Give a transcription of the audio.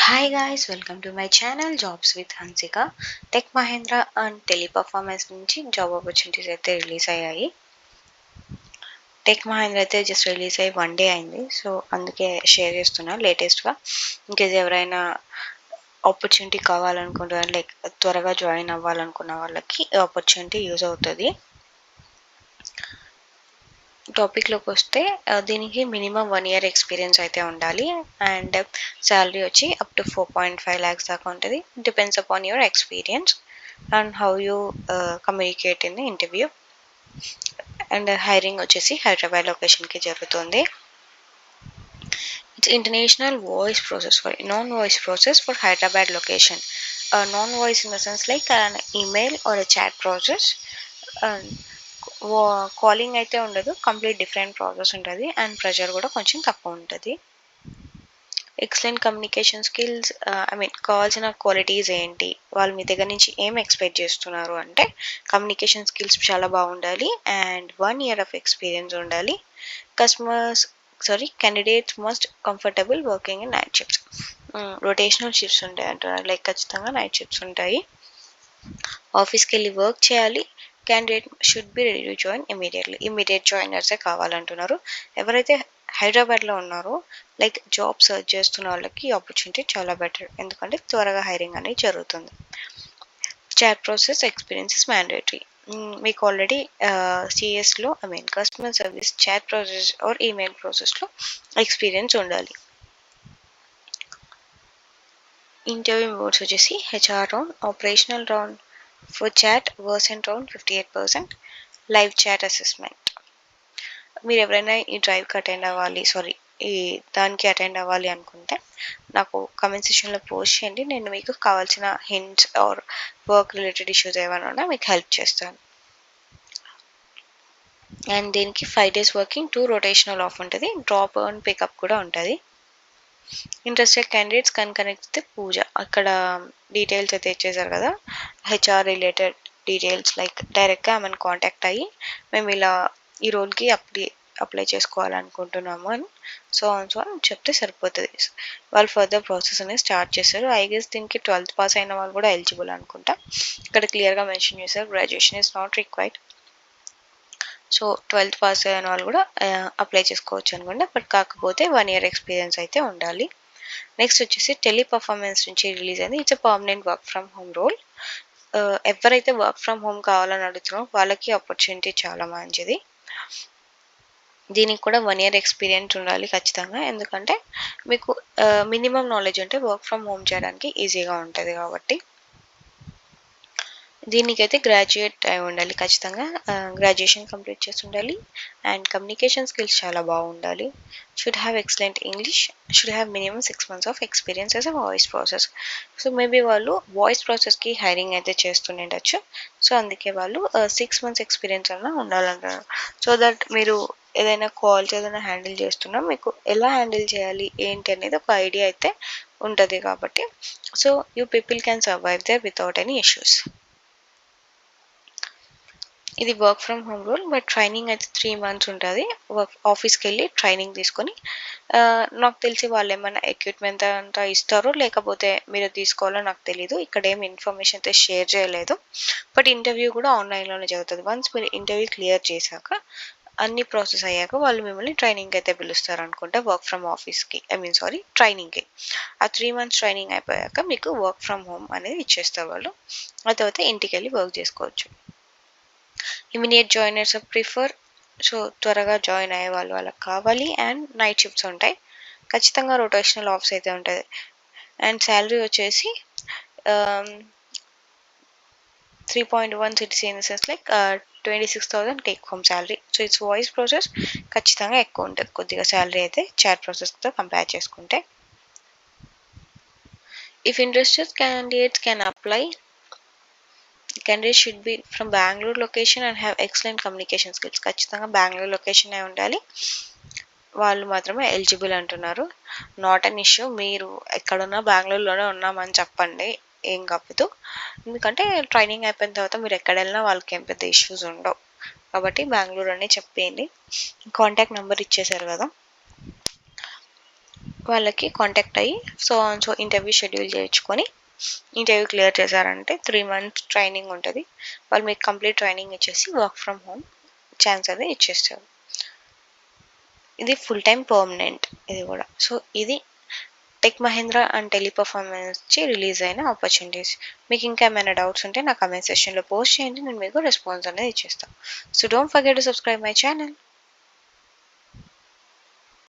Hi guys, welcome to my channel Jobs with Hansika. Tech Mahindra and Teleperformance నుంచి job opportunities అయితే release అయ్యాయి. Tech Mahindra అయితే just release అయ్యి 1 day అయింది. So అందుకే షేర్ చేస్తున్నా లేటెస్ట్గా. ఇంకేస్ ఎవరైనా ఆపర్చునిటీ కావాలనుకుంటున్నారు, లైక్ త్వరగా జాయిన్ అవ్వాలనుకున్న వాళ్ళకి ఆపర్చునిటీ యూజ్ అవుతుంది. టాపిక్లోకి వస్తే దీనికి మినిమం 1 year ఎక్స్పీరియన్స్ అయితే ఉండాలి. అండ్ శాలరీ వచ్చి అప్ టు 4.5 lakhs దాకా ఉంటుంది. Depends upon your experience and how you communicate in the interview. And hiring వచ్చేసి హైదరాబాద్ లొకేషన్కి జరుగుతుంది. It's international voice process for non voice process for Hyderabad location. Non voice in the sense like an email or a chat process. Calling అయితే ఉండదు, complete different process ఉంటుంది. And pressure కూడా కొంచెం తక్కువ ఉంటుంది. ఎక్సలెంట్ కమ్యూనికేషన్ స్కిల్స్, కావాల్సిన qualities ఏంటి, వాళ్ళు మీ దగ్గర నుంచి ఏం ఎక్స్పెక్ట్ చేస్తున్నారు అంటే కమ్యూనికేషన్ స్కిల్స్ చాలా బాగుండాలి అండ్ 1 year ఆఫ్ ఎక్స్పీరియన్స్ ఉండాలి. Candidates must comfortable working in night shifts. Rotational shifts ఉంటాయి అంటున్నారు, లైక్ ఖచ్చితంగా నైట్ షిఫ్ట్స్ ఉంటాయి. ఆఫీస్కి వెళ్ళి వర్క్ చేయాలి. Candidate should be ready to join immediate జాయినర్సే కావాలంటున్నారు. ఎవరైతే హైదరాబాద్లో ఉన్నారో, లైక్ జాబ్ సర్చ్ చేస్తున్న వాళ్ళకి ఈ ఆపర్చునిటీ చాలా బెటర్, ఎందుకంటే త్వరగా హైరింగ్ అనేది జరుగుతుంది. Chat process experience is mandatory. మీకు ఆల్రెడీ సిఎస్లో customer service chat process or email ప్రాసెస్లో ఎక్స్పీరియన్స్ ఉండాలి. ఇంటర్వ్యూ మోడ్స్ వచ్చేసి HR round, operational round for chat, Versant round 58%, live chat assessment. మీరు ఎవరైనా ఈ డ్రైవ్కి అటెండ్ అవ్వాలి, ఈ దానికి అటెండ్ అవ్వాలి అనుకుంటే నాకు కమెంట్ సెక్షన్లో పోస్ట్ చేయండి. నేను మీకు కావాల్సిన hints or work related issues ఏమైనా ఉన్నా మీకు హెల్ప్ చేస్తాను. అండ్ దీనికి 5 days వర్కింగ్, 2 rotational ఆఫ్ ఉంటుంది. డ్రాప్ అండ్ పికప్ కూడా ఉంటుంది. Interested candidates can connect with Pooja. అక్కడ డీటెయిల్స్ అయితే ఇచ్చేసారు కదా, హెచ్ఆర్ రిలేటెడ్ డీటెయిల్స్, లైక్ డైరెక్ట్గా ఆమెను కాంటాక్ట్ అయ్యి మేము ఇలా ఈ రోల్కి అప్లై చేసుకోవాలనుకుంటున్నాము అని సో అని చెప్తే సరిపోతుంది. వాళ్ళు ఫర్దర్ ప్రాసెస్ అనేది స్టార్ట్ చేస్తారు. ఐ గెస్ దీనికి 12th పాస్ అయిన వాళ్ళు కూడా ఎలిజిబుల్ అనుకుంటా. ఇక్కడ క్లియర్గా మెన్షన్ చేశారు, graduation is not required. So 12th pass అయిన వాళ్ళు కూడా అప్లై చేసుకోవచ్చు అనుకుంటా. బట్ కాకపోతే 1 year ఎక్స్పీరియన్స్ అయితే ఉండాలి. నెక్స్ట్ వచ్చేసి టెలిపర్ఫార్మెన్స్ నుంచి రిలీజ్ అయింది. It's permanent work from home role. ఎవరైతే వర్క్ ఫ్రమ్ హోమ్ కావాలని అడుగుతున్నారో వాళ్ళకి ఆపర్చునిటీ చాలా మంచిది. దీనికి కూడా 1 year ఎక్స్పీరియన్స్ ఉండాలి ఖచ్చితంగా, ఎందుకంటే మీకు మినిమం నాలెడ్జ్ ఉంటే వర్క్ ఫ్రమ్ హోమ్ చేయడానికి ఈజీగా ఉంటుంది కాబట్టి. దీనికైతే గ్రాడ్యుయేట్ అయి ఉండాలి ఖచ్చితంగా, గ్రాడ్యుయేషన్ కంప్లీట్ చేసి ఉండాలి. అండ్ కమ్యూనికేషన్ స్కిల్స్ చాలా బాగుండాలి. Should have excellent English, should have minimum 6 months of experience as a voice process. So maybe వాళ్ళు వాయిస్ ప్రాసెస్కి హైరింగ్ అయితే చేస్తుండొచ్చు. సో అందుకే వాళ్ళు 6 months ఎక్స్పీరియన్స్ అన్నా ఉండాలంటారు. సో దట్ మీరు ఏదైనా కాల్స్ ఏదైనా హ్యాండిల్ చేస్తున్నా మీకు ఎలా హ్యాండిల్ చేయాలి ఏంటి అనేది ఒక ఐడియా అయితే ఉంటుంది కాబట్టి. So you people can survive there without any issues. ఇది work from home role, but training అయితే 3 months ఉంటుంది. ఆఫీస్కి వెళ్ళి ట్రైనింగ్ తీసుకొని నాకు తెలిసి వాళ్ళు ఏమైనా ఎక్విప్మెంట్ అంతా ఇస్తారో లేకపోతే మీరు తీసుకోవాలో నాకు తెలీదు. ఇక్కడ ఏమి ఇన్ఫర్మేషన్ అయితే షేర్ చేయలేదు. బట్ ఇంటర్వ్యూ కూడా ఆన్లైన్లోనే జరుగుతుంది. వన్స్ మీరు ఇంటర్వ్యూ క్లియర్ చేశాక అన్ని ప్రాసెస్ అయ్యాక వాళ్ళు మిమ్మల్ని ట్రైనింగ్కి అయితే పిలుస్తారు అనుకుంటా, వర్క్ ఫ్రమ్ ఆఫీస్కి ట్రైనింగ్కి. ఆ 3 months ట్రైనింగ్ అయిపోయాక మీకు వర్క్ ఫ్రమ్ హోమ్ అనేది ఇచ్చేస్తారు వాళ్ళు. ఆ తర్వాత ఇంటికి వెళ్ళి వర్క్ చేసుకోవచ్చు. Immediate joiners prefer. సో త్వరగా జాయిన్ అయ్యే వాళ్ళకి కావాలి. అండ్ నైట్ షిఫ్ట్స్ ఉంటాయి ఖచ్చితంగా, రొటేషనల్ ఆఫ్స్ అయితే ఉంటుంది. అండ్ శాలరీ వచ్చేసి 3.1 CTC in sense like 26,000 take home salary. So it's voice process ఖచ్చితంగా ఎక్కువ ఉంటుంది కొద్దిగా శాలరీ అయితే చాట్ ప్రాసెస్తో కంపేర్ చేసుకుంటే. If interested candidates can apply. Candidates should be from Bangalore location and have excellent communication skills. ఖచ్చితంగా Bengaluru location అయి ఉండాలి, వాళ్ళు మాత్రమే ఎలిజిబుల్ అంటున్నారు. నాట్ అన్ ఇష్యూ, మీరు ఎక్కడున్నా బెంగళూరులోనే ఉన్నామని చెప్పండి, ఏం కాదు. ఎందుకంటే ట్రైనింగ్ అయిపోయిన తర్వాత మీరు ఎక్కడ వెళ్ళినా వాళ్ళకి ఏం పెద్ద ఇష్యూస్ ఉండవు కాబట్టి బెంగళూరు అని చెప్పేయండి. కాంటాక్ట్ నెంబర్ ఇచ్చేసారు కదా. వాళ్ళకి కాంటాక్ట్ అయ్యి so and so interview schedule చేయించుకొని ఇంటర్వ్యూ క్లియర్ చేశారంటే 3 మంత్స్ ట్రైనింగ్ ఉంటుంది. వాళ్ళు మీకు కంప్లీట్ ట్రైనింగ్ ఇచ్చేసి వర్క్ ఫ్రమ్ హోమ్ ఛాన్స్ అనేది ఇచ్చేస్తారు. ఇది ఫుల్ టైమ్ పర్మనెంట్ ఇది కూడా. సో ఇది టెక్ మహేంద్ర అండ్ టెలిపర్ఫార్మెన్స్ నుంచి రిలీజ్ అయిన ఆపర్చునిటీస్. మీకు ఇంకా ఏమైనా డౌట్స్ ఉంటే నా కమెంట్ సెక్షన్లో పోస్ట్ చేయండి, నేను మీకు రెస్పాన్స్ అనేది ఇచ్చేస్తాను. So don't forget to subscribe my channel.